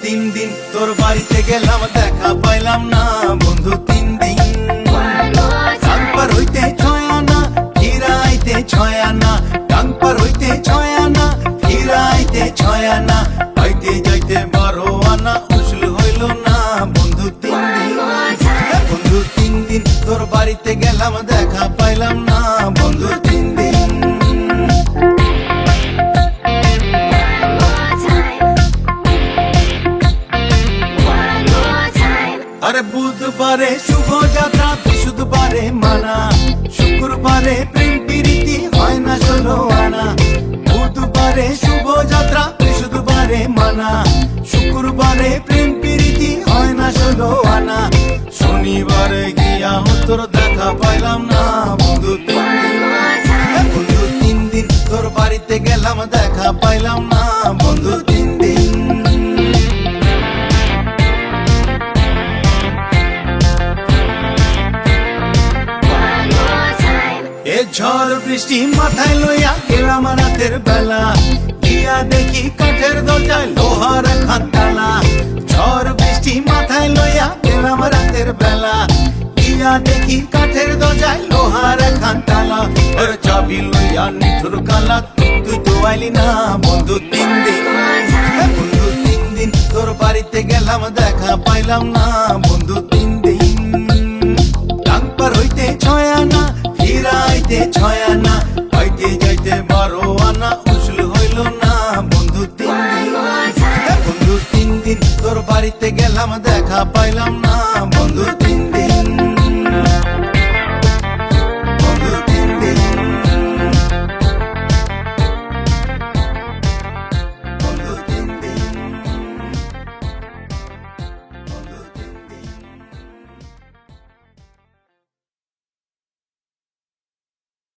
তিন দিন তোর বাড়িতে গেলাম দেখা পাইলাম না বন্ধু তিন দিন টাঙ্গপার হইতে ছয় আনা ফিরাইতে ছয় আনা টাঙ্গপার হইতে ছয় আনা ফিরাইতে ছয় আনা পাইতে যাইতে 12 আনা উসুল হইল না বন্ধু তিন দিন বন্ধু তিন দিন তোর বাড়িতে গেলাম দেখা পাইলাম না বন্ধু তিন দিন আরে বুধবারে শুভ যাত্রা বৃহস্পতিবারে মানা শুক্রবারে প্রেম প্রীতি হয় না 16 আনা বুধবারে শুভ যাত্রা বৃহস্পতিবারে মানা শুক্রবারে প্রেম প্রীতি হয় না 16 আনা শনিবারে গিয়া তোর দেখা পাইলাম না বন্ধু তিন দিন বন্ধু তিন দিন তোর বাড়িতে গেলাম দেখা পাইলাম না বন্ধু তিন দিন ঝড় বৃষ্টি মাথায় লইয়া গেলাম রাতের বেলা গিয়া দেখি কাঠের দরজায় লোহার খানতালা ঝড় বৃষ্টি মাথায় লইয়া গেলাম রাতের বেলা গিয়া দেখি কাঠের দরজায় লোহার খানতালা ওর চাবি লইয়া নিঠুর কালা তুই তো আইলি না বন্ধু তিন দিন বন্ধু তিন দিন তোর বাড়িতে গেলাম দেখা পাইলাম না বন্ধু তিন দিন টাঙ্গপার হইতে ছয় আনা ফিরাইতে ছয় আনা পাইতে যাইতে 12 আনা উসুল হইল না বন্ধু তিন দিন বন্ধু তিন দিন তোর বাড়িতে গেলাম দেখা পাইলাম না বন্ধু তিন